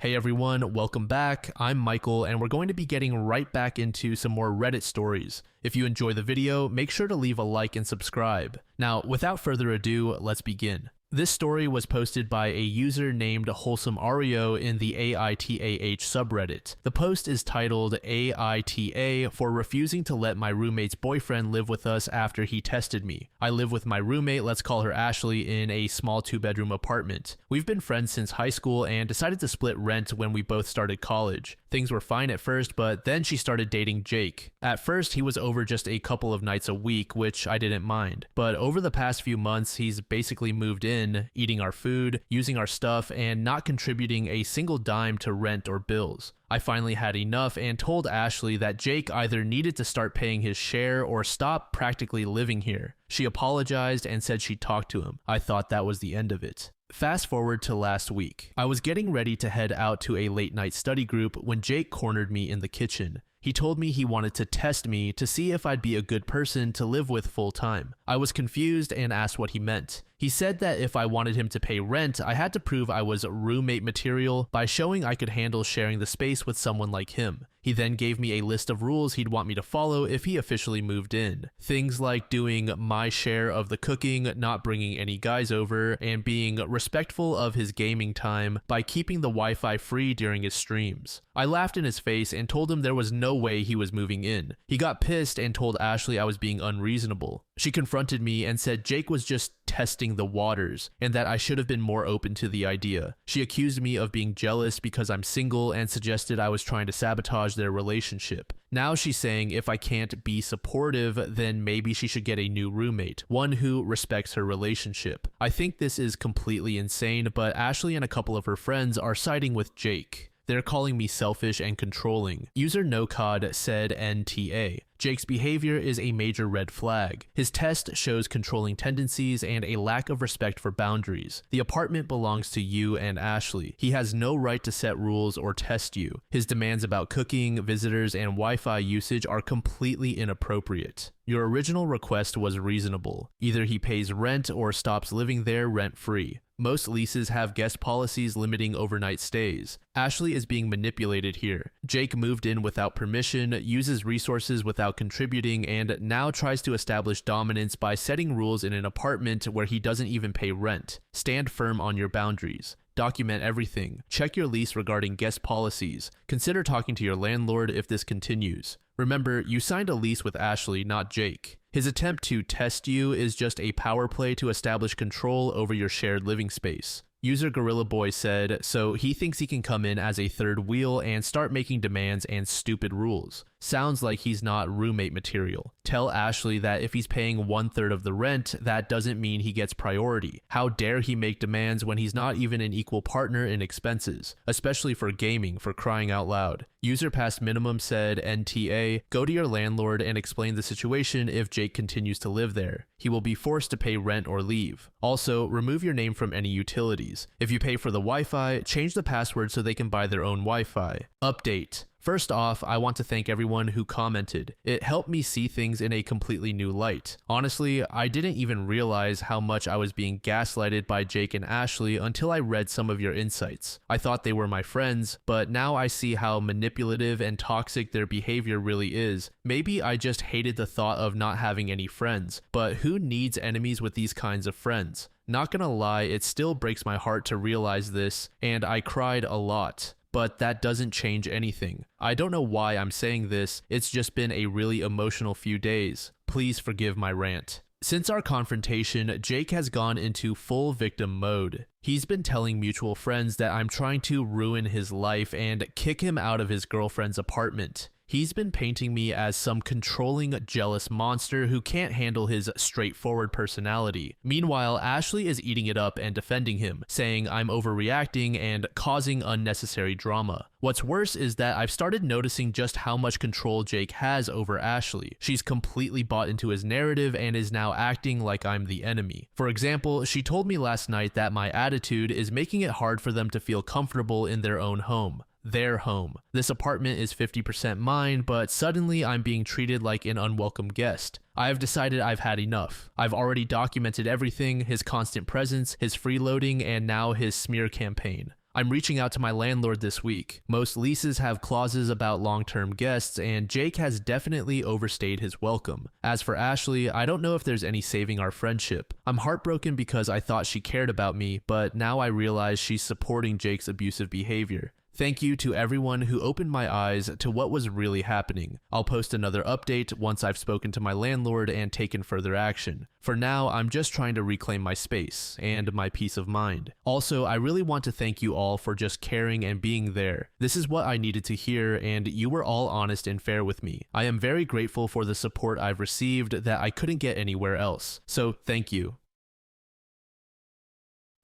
Hey everyone, welcome back. I'm Michael and we're going to be getting right back into some more Reddit stories. If you enjoy the video, make sure to leave a like and subscribe. Now, without further ado, let's begin. This story was posted by a user named Wholesome Ario in the AITAH subreddit. The post is titled AITA for refusing to let my roommate's boyfriend live with us after he tested me. I live with my roommate, let's call her Ashley, in a small 2-bedroom apartment. We've been friends since high school and decided to split rent when we both started college. Things were fine at first, but then she started dating Jake. At first, he was over just a couple of nights a week, which I didn't mind. But over the past few months, he's basically moved in, eating our food, using our stuff, and not contributing a single dime to rent or bills. I finally had enough and told Ashley that Jake either needed to start paying his share or stop practically living here. She apologized and said she'd talk to him. I thought that was the end of it. Fast forward to last week. I was getting ready to head out to a late night study group when Jake cornered me in the kitchen. He told me he wanted to test me to see if I'd be a good person to live with full time. I was confused and asked what he meant. He said that if I wanted him to pay rent, I had to prove I was roommate material by showing I could handle sharing the space with someone like him. He then gave me a list of rules he'd want me to follow if he officially moved in. Things like doing my share of the cooking, not bringing any guys over, and being respectful of his gaming time by keeping the Wi-Fi free during his streams. I laughed in his face and told him there was no way he was moving in. He got pissed and told Ashley I was being unreasonable. She confronted me and said Jake was just testing the waters and that I should have been more open to the idea. She accused me of being jealous because I'm single and suggested I was trying to sabotage their relationship. Now she's saying if I can't be supportive, then maybe she should get a new roommate, one who respects her relationship. I think this is completely insane, but Ashley and a couple of her friends are siding with Jake. They're calling me selfish and controlling. User NoCod said NTA. Jake's behavior is a major red flag. His test shows controlling tendencies and a lack of respect for boundaries. The apartment belongs to you and Ashley. He has no right to set rules or test you. His demands about cooking, visitors, and Wi-Fi usage are completely inappropriate. Your original request was reasonable. Either he pays rent or stops living there rent-free. Most leases have guest policies limiting overnight stays. Ashley is being manipulated here. Jake moved in without permission, uses resources without contributing, and now tries to establish dominance by setting rules in an apartment where he doesn't even pay rent. Stand firm on your boundaries. Document everything. Check your lease regarding guest policies. Consider talking to your landlord if this continues. Remember, you signed a lease with Ashley, not Jake. His attempt to test you is just a power play to establish control over your shared living space. User Gorilla Boy said, so he thinks he can come in as a third wheel and start making demands and stupid rules. Sounds like he's not roommate material. Tell Ashley that if he's paying 1/3 of the rent, that doesn't mean he gets priority. How dare he make demands when he's not even an equal partner in expenses, especially for gaming, for crying out loud. User Past Minimum said NTA, go to your landlord and explain the situation if Jake continues to live there. He will be forced to pay rent or leave. Also, remove your name from any utilities. If you pay for the Wi-Fi, change the password so they can buy their own Wi-Fi. Update. First off, I want to thank everyone who commented. It helped me see things in a completely new light. Honestly, I didn't even realize how much I was being gaslighted by Jake and Ashley until I read some of your insights. I thought they were my friends, but now I see how manipulative and toxic their behavior really is. Maybe I just hated the thought of not having any friends, but who needs enemies with these kinds of friends? Not gonna lie, it still breaks my heart to realize this, and I cried a lot. But that doesn't change anything. I don't know why I'm saying this, it's just been a really emotional few days. Please forgive my rant. Since our confrontation, Jake has gone into full victim mode. He's been telling mutual friends that I'm trying to ruin his life and kick him out of his girlfriend's apartment. He's been painting me as some controlling, jealous monster who can't handle his straightforward personality. Meanwhile, Ashley is eating it up and defending him, saying I'm overreacting and causing unnecessary drama. What's worse is that I've started noticing just how much control Jake has over Ashley. She's completely bought into his narrative and is now acting like I'm the enemy. For example, she told me last night that my attitude is making it hard for them to feel comfortable in their own home. Their home. This apartment is 50% mine, but suddenly I'm being treated like an unwelcome guest. I have decided I've had enough. I've already documented everything, his constant presence, his freeloading, and now his smear campaign. I'm reaching out to my landlord this week. Most leases have clauses about long-term guests, and Jake has definitely overstayed his welcome. As for Ashley, I don't know if there's any saving our friendship. I'm heartbroken because I thought she cared about me, but now I realize she's supporting Jake's abusive behavior. Thank you to everyone who opened my eyes to what was really happening. I'll post another update once I've spoken to my landlord and taken further action. For now, I'm just trying to reclaim my space and my peace of mind. Also, I really want to thank you all for just caring and being there. This is what I needed to hear, and you were all honest and fair with me. I am very grateful for the support I've received that I couldn't get anywhere else. So, thank you.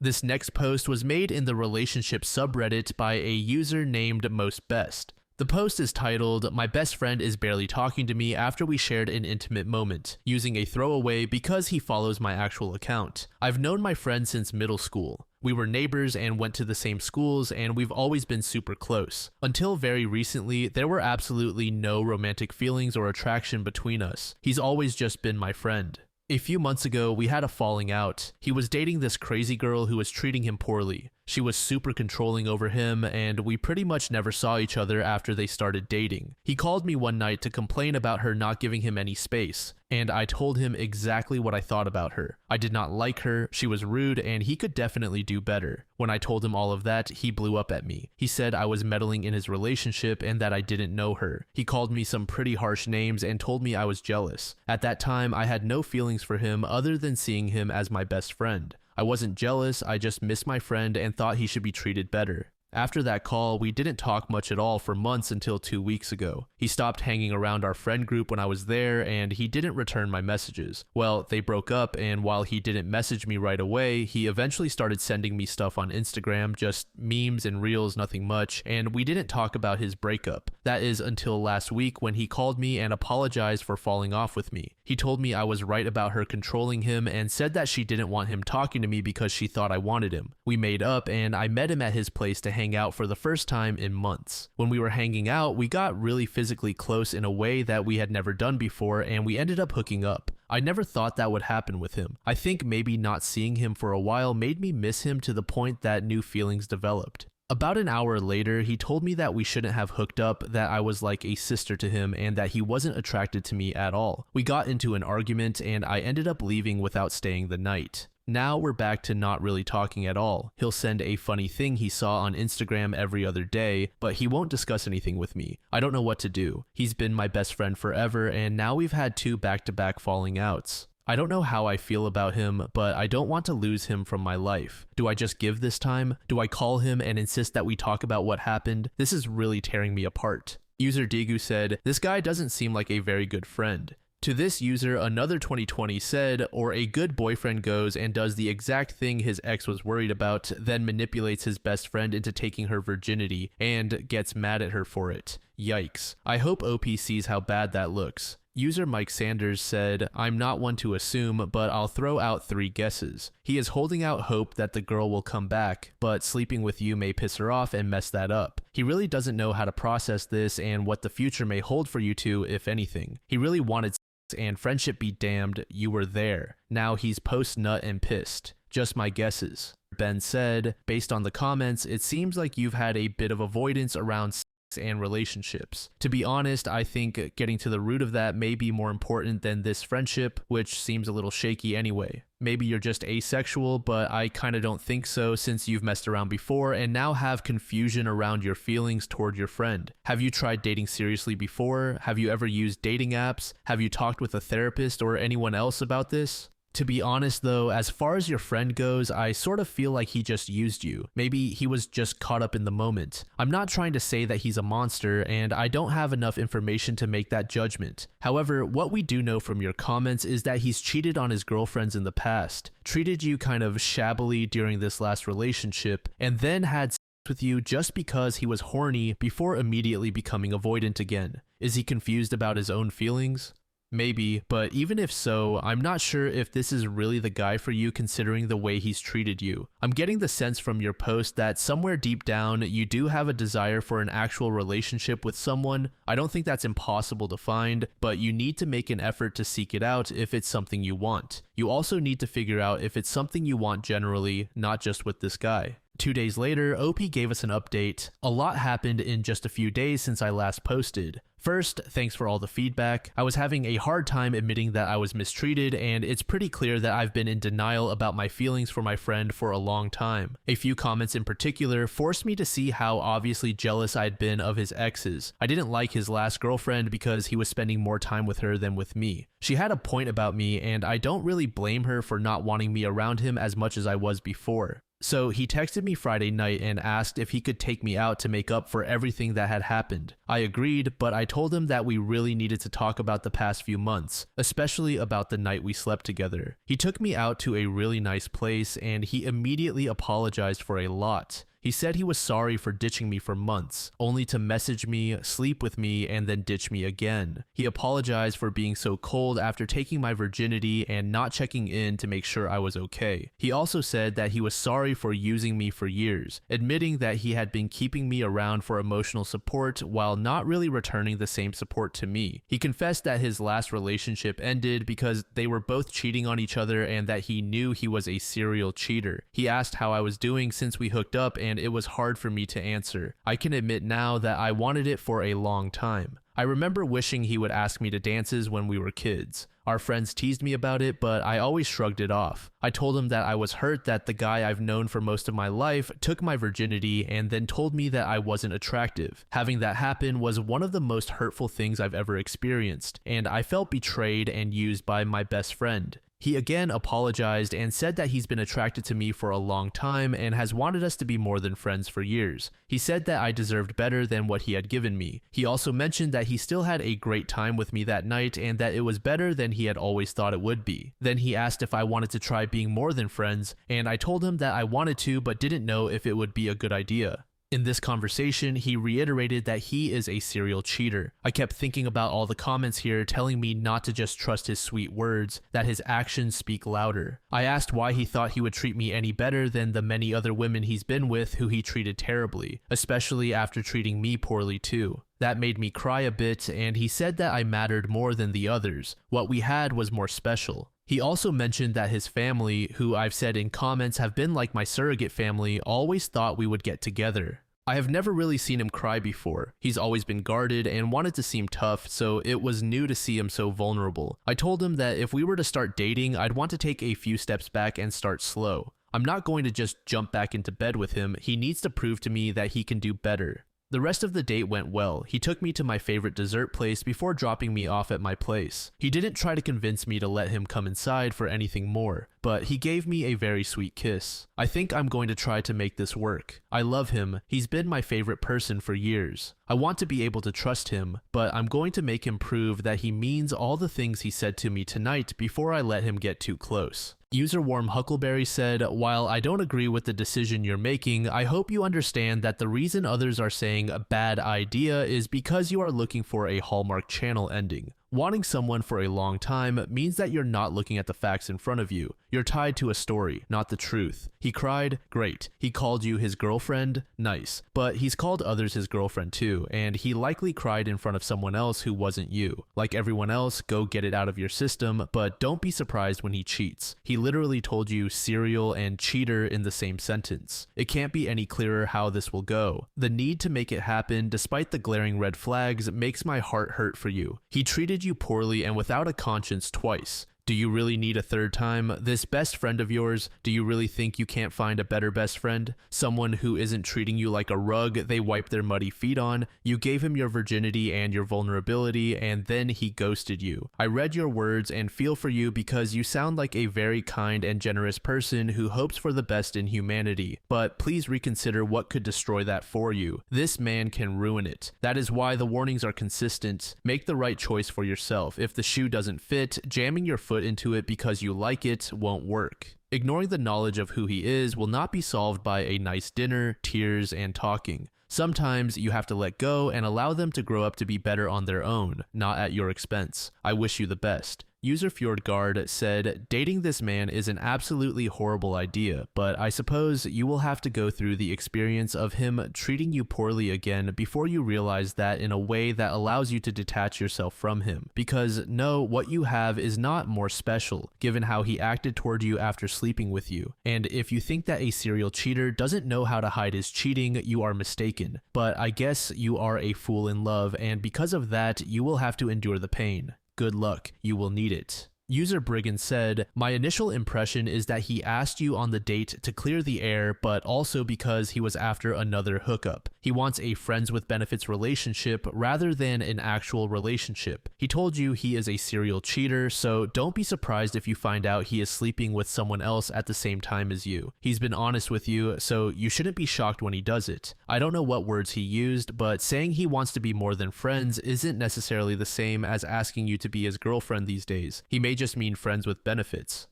This next post was made in the relationship subreddit by a user named MostBest. The post is titled, "My best friend is barely talking to me after we shared an intimate moment," using a throwaway because he follows my actual account. I've known my friend since middle school. We were neighbors and went to the same schools, and we've always been super close. Until very recently, there were absolutely no romantic feelings or attraction between us. He's always just been my friend. A few months ago, we had a falling out. He was dating this crazy girl who was treating him poorly. She was super controlling over him, and we pretty much never saw each other after they started dating. He called me one night to complain about her not giving him any space, and I told him exactly what I thought about her. I did not like her, she was rude, and he could definitely do better. When I told him all of that, he blew up at me. He said I was meddling in his relationship and that I didn't know her. He called me some pretty harsh names and told me I was jealous. At that time, I had no feelings for him other than seeing him as my best friend. I wasn't jealous, I just missed my friend and thought he should be treated better. After that call, we didn't talk much at all for months until 2 weeks ago. He stopped hanging around our friend group when I was there, and he didn't return my messages. Well, they broke up, and while he didn't message me right away, he eventually started sending me stuff on Instagram, just memes and reels, nothing much, and we didn't talk about his breakup. That is until last week when he called me and apologized for falling off with me. He told me I was right about her controlling him and said that she didn't want him talking to me because she thought I wanted him. We made up, and I met him at his place to hang out for the first time in months. When we were hanging out, we got really physically close in a way that we had never done before, and we ended up hooking up. I never thought that would happen with him. I think maybe not seeing him for a while made me miss him to the point that new feelings developed. About an hour later, he told me that we shouldn't have hooked up, that I was like a sister to him, and that he wasn't attracted to me at all. We got into an argument, and I ended up leaving without staying the night. Now we're back to not really talking at all. He'll send a funny thing he saw on Instagram every other day, but he won't discuss anything with me. I don't know what to do. He's been my best friend forever, and now we've had 2 back-to-back falling outs. I don't know how I feel about him, but I don't want to lose him from my life. Do I just give this time? Do I call him and insist that we talk about what happened? This is really tearing me apart. User Digu said, "This guy doesn't seem like a very good friend." To this user, another 2020 said, "Or a good boyfriend goes and does the exact thing his ex was worried about, then manipulates his best friend into taking her virginity and gets mad at her for it. Yikes. I hope OP sees how bad that looks." User Mike Sanders said, "I'm not one to assume, but I'll throw out 3 guesses. He is holding out hope that the girl will come back, but sleeping with you may piss her off and mess that up. He really doesn't know how to process this and what the future may hold for you two, if anything. He really wanted sex, and friendship be damned, you were there. Now he's post-nut and pissed. Just my guesses." Ben said, "Based on the comments, it seems like you've had a bit of avoidance around sex and relationships. To be honest, I think getting to the root of that may be more important than this friendship, which seems a little shaky anyway. Maybe you're just asexual, but I kinda don't think so since you've messed around before and now have confusion around your feelings toward your friend. Have you tried dating seriously before? Have you ever used dating apps? Have you talked with a therapist or anyone else about this? To be honest though, as far as your friend goes, I sort of feel like he just used you. Maybe he was just caught up in the moment. I'm not trying to say that he's a monster, and I don't have enough information to make that judgment. However, what we do know from your comments is that he's cheated on his girlfriends in the past, treated you kind of shabbily during this last relationship, and then had sex with you just because he was horny before immediately becoming avoidant again. Is he confused about his own feelings? Maybe, but even if so, I'm not sure if this is really the guy for you considering the way he's treated you. I'm getting the sense from your post that somewhere deep down, you do have a desire for an actual relationship with someone. I don't think that's impossible to find, but you need to make an effort to seek it out if it's something you want. You also need to figure out if it's something you want generally, not just with this guy. 2 days later, OP gave us an update. A lot happened in just a few days since I last posted. First, thanks for all the feedback. I was having a hard time admitting that I was mistreated, and it's pretty clear that I've been in denial about my feelings for my friend for a long time. A few comments in particular forced me to see how obviously jealous I'd been of his exes. I didn't like his last girlfriend because he was spending more time with her than with me. She had a point about me, and I don't really blame her for not wanting me around him as much as I was before. So he texted me Friday night and asked if he could take me out to make up for everything that had happened. I agreed, but I told him that we really needed to talk about the past few months, especially about the night we slept together. He took me out to a really nice place, and he immediately apologized for a lot. He said he was sorry for ditching me for months, only to message me, sleep with me, and then ditch me again. He apologized for being so cold after taking my virginity and not checking in to make sure I was okay. He also said that he was sorry for using me for years, admitting that he had been keeping me around for emotional support while not really returning the same support to me. He confessed that his last relationship ended because they were both cheating on each other and that he knew he was a serial cheater. He asked how I was doing since we hooked up, and it was hard for me to answer. I can admit now that I wanted it for a long time. I remember wishing he would ask me to dances when we were kids. Our friends teased me about it, but I always shrugged it off. I told him that I was hurt that the guy I've known for most of my life took my virginity and then told me that I wasn't attractive. Having that happen was one of the most hurtful things I've ever experienced, and I felt betrayed and used by my best friend. He again apologized and said that he's been attracted to me for a long time and has wanted us to be more than friends for years. He said that I deserved better than what he had given me. He also mentioned that he still had a great time with me that night and that it was better than he had always thought it would be. Then he asked if I wanted to try being more than friends, and I told him that I wanted to but didn't know if it would be a good idea. In this conversation, he reiterated that he is a serial cheater. I kept thinking about all the comments here telling me not to just trust his sweet words, that his actions speak louder. I asked why he thought he would treat me any better than the many other women he's been with who he treated terribly, especially after treating me poorly too. That made me cry a bit, and he said that I mattered more than the others. What we had was more special. He also mentioned that his family, who I've said in comments have been like my surrogate family, always thought we would get together. I have never really seen him cry before. He's always been guarded and wanted to seem tough, so it was new to see him so vulnerable. I told him that if we were to start dating, I'd want to take a few steps back and start slow. I'm not going to just jump back into bed with him. He needs to prove to me that he can do better. The rest of the date went well. He took me to my favorite dessert place before dropping me off at my place. He didn't try to convince me to let him come inside for anything more, but he gave me a very sweet kiss. I think I'm going to try to make this work. I love him. He's been my favorite person for years. I want to be able to trust him, but I'm going to make him prove that he means all the things he said to me tonight before I let him get too close. User Warm Huckleberry said, "While I don't agree with the decision you're making, I hope you understand that the reason others are saying a bad idea is because you are looking for a Hallmark Channel ending. Wanting someone for a long time means that you're not looking at the facts in front of you. You're tied to a story, not the truth. He cried? Great. He called you his girlfriend? Nice. But he's called others his girlfriend too, and he likely cried in front of someone else who wasn't you. Like everyone else, go get it out of your system, but don't be surprised when he cheats. He literally told you serial and cheater in the same sentence. It can't be any clearer how this will go. The need to make it happen, despite the glaring red flags, makes my heart hurt for you. He treated you poorly and without a conscience twice. Do you really need a third time? This best friend of yours, do you really think you can't find a better best friend? Someone who isn't treating you like a rug they wipe their muddy feet on? You gave him your virginity and your vulnerability, and then he ghosted you. I read your words and feel for you because you sound like a very kind and generous person who hopes for the best in humanity. But please reconsider what could destroy that for you. This man can ruin it. That is why the warnings are consistent. Make the right choice for yourself. If the shoe doesn't fit, jamming your foot into it because you like it won't work. Ignoring the knowledge of who he is will not be solved by a nice dinner, tears, and talking. Sometimes you have to let go and allow them to grow up to be better on their own, not at your expense. I wish you the best. User Fjordgard said, dating this man is an absolutely horrible idea, but I suppose you will have to go through the experience of him treating you poorly again before you realize that in a way that allows you to detach yourself from him. Because no, what you have is not more special, given how he acted toward you after sleeping with you. And if you think that a serial cheater doesn't know how to hide his cheating, you are mistaken. But I guess you are a fool in love, and because of that, you will have to endure the pain. Good luck, you will need it. User Brigand said, my initial impression is that he asked you on the date to clear the air, but also because he was after another hookup. He wants a friends with benefits relationship rather than an actual relationship. He told you he is a serial cheater, so don't be surprised if you find out he is sleeping with someone else at the same time as you. He's been honest with you, so you shouldn't be shocked when he does it. I don't know what words he used, but saying he wants to be more than friends isn't necessarily the same as asking you to be his girlfriend these days. He may just mean friends with benefits.